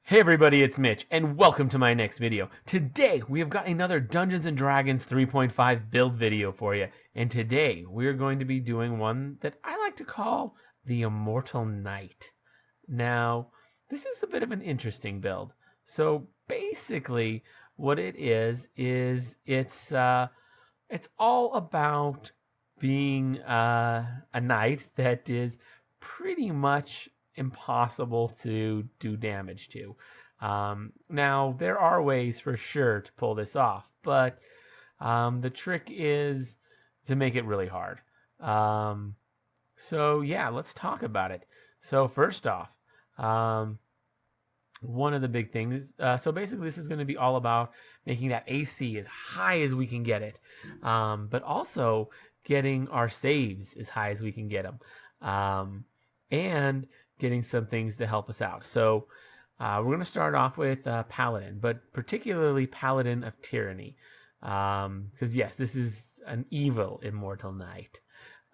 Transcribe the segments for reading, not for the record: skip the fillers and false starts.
Hey everybody, it's Mitch, and welcome to my next video. Today, we have got another Dungeons & Dragons 3.5 build video for you. And today, we're going to be doing one that I like to call the Immortal Knight. Now, this is a bit of an interesting build. So basically, what it is it's all about being a knight that is pretty much impossible to do damage to. Now, there are ways for sure to pull this off, but the trick is to make it really hard. So yeah, let's talk about it. So first off, one of the big things, so basically this is going to be all about making that AC as high as we can get it, but also getting our saves as high as we can get them, and getting some things to help us out. So we're going to start off with Paladin, but particularly Paladin of Tyranny, because yes, this is an evil Immortal Knight.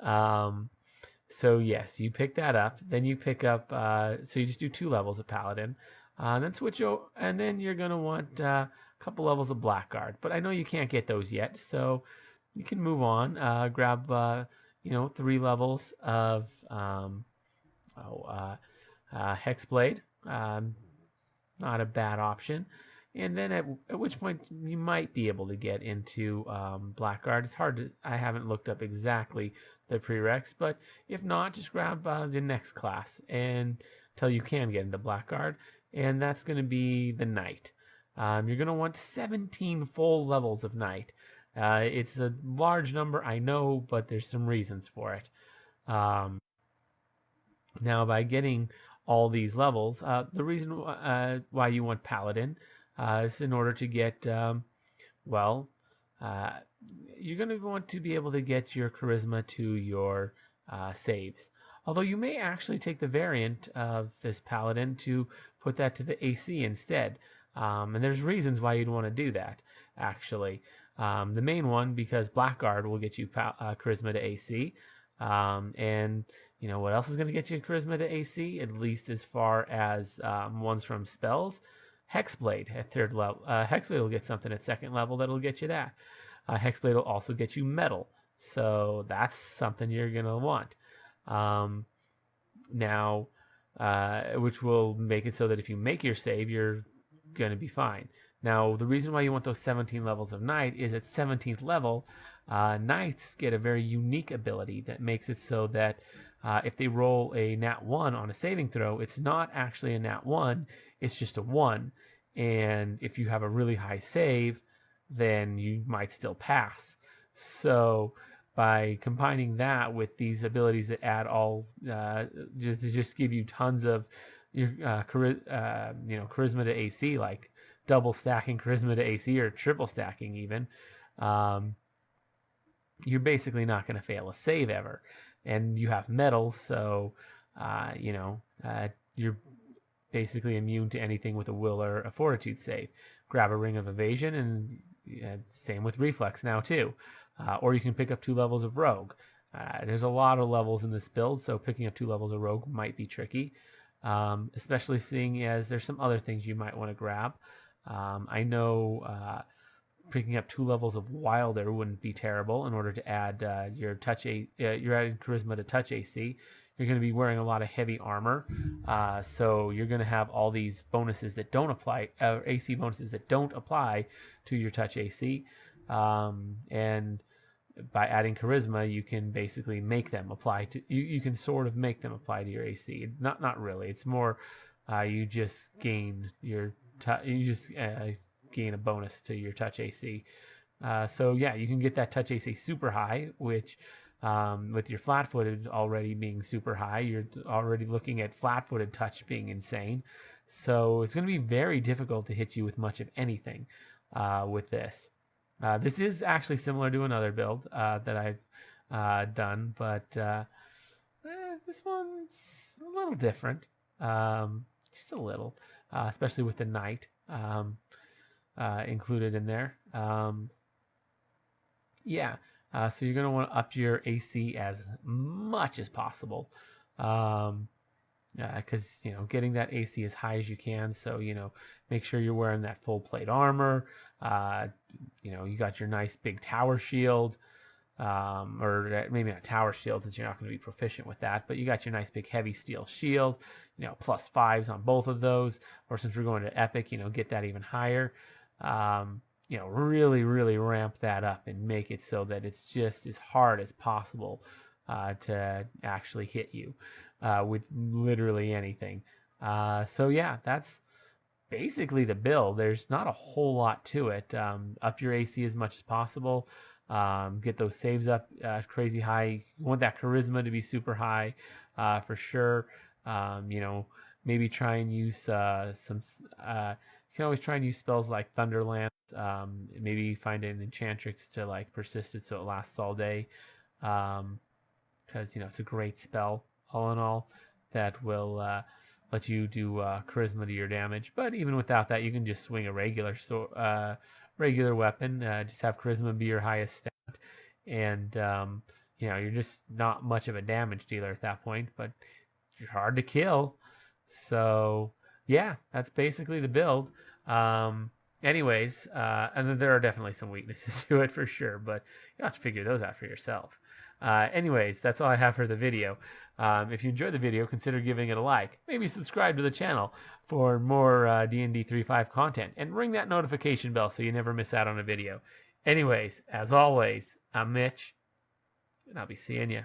So yes, you pick that up, then you pick up, so you just do 2 levels of Paladin, then switch over, and then you're going to want a couple levels of Blackguard, but I know you can't get those yet, so you can move on, grab 3 levels of Hexblade, not a bad option. And then at which point you might be able to get into Blackguard. It's hard to, I haven't looked up exactly the prereqs, but if not, just grab the next class until you can get into Blackguard, and that's going to be the Knight. You're going to want 17 full levels of Knight. It's a large number, I know, but there's some reasons for it. Now, by getting all these levels, the reason why you want Paladin is in order to get, you're going to want to be able to get your charisma to your saves. Although you may actually take the variant of this Paladin to put that to the AC instead. And there's reasons why you'd want to do that, actually. The main one, because Blackguard will get you charisma to AC. And you know what else is going to get you charisma to AC, at least as far as ones from spells? Hexblade at 3rd level. Hexblade will get something at 2nd level that'll get you that. Hexblade will also get you metal, so that's something you're going to want. Now, which will make it so that if you make your save, you're going to be fine. Now, the reason why you want those 17 levels of Knight is at 17th level, Knights get a very unique ability that makes it so that if they roll a nat 1 on a saving throw, it's not actually a nat 1, it's just a 1. And if you have a really high save, then you might still pass. So by combining that with these abilities that add all, just give you tons of your charisma to AC, like double stacking charisma to AC or triple stacking even, you're basically not going to fail a save ever. And you have metal, so you're basically immune to anything with a will or a fortitude save. Grab a ring of evasion, and same with reflex now too. Or you can pick up 2 levels of rogue. There's a lot of levels in this build, so picking up 2 levels of rogue might be tricky, especially seeing as there's some other things you might want to grab. I know picking up 2 levels of Wilder wouldn't be terrible in order to add your touch. You're adding charisma to touch AC. You're going to be wearing a lot of heavy armor, so you're going to have all these bonuses that don't apply, AC bonuses that don't apply to your touch AC, and by adding charisma, you can basically make them apply to. You can sort of make them apply to your AC. Not really. It's more you just gain your gain a bonus to your touch AC. So yeah, you can get that touch AC super high, which with your flat-footed already being super high, you're already looking at flat-footed touch being insane. So it's going to be very difficult to hit you with much of anything with this. This is actually similar to another build that I've done, but this one's a little different, just a little, especially with the Knight included in there. So you're going to want to up your AC as much as possible. because getting that AC as high as you can. So make sure you're wearing that full plate armor. You got your nice big tower shield, or maybe not tower shield since you're not going to be proficient with that, but you got your nice big heavy steel shield. +5s on both of those. Or since we're going to epic, get that even higher. Really, really ramp that up and make it so that it's just as hard as possible to actually hit you with literally anything. So yeah, that's basically the build. There's not a whole lot to it. Up your AC as much as possible. Get those saves up crazy high. You want that charisma to be super high for sure. Maybe try and use some. You can always try and use spells like Thunderlance. Maybe find an enchantrix to like persist it so it lasts all day. Because it's a great spell all in all that will let you do charisma to your damage. But even without that, you can just swing a regular weapon. Just have charisma be your highest stat, and you're just not much of a damage dealer at that point. But you're hard to kill. So yeah, that's basically the build. Anyways, and then there are definitely some weaknesses to it for sure, but you have to figure those out for yourself. Anyways, that's all I have for the video. If you enjoyed the video, consider giving it a like. Maybe subscribe to the channel for more D&D 3.5 content, and ring that notification bell so you never miss out on a video. Anyways, as always, I'm Mitch, and I'll be seeing you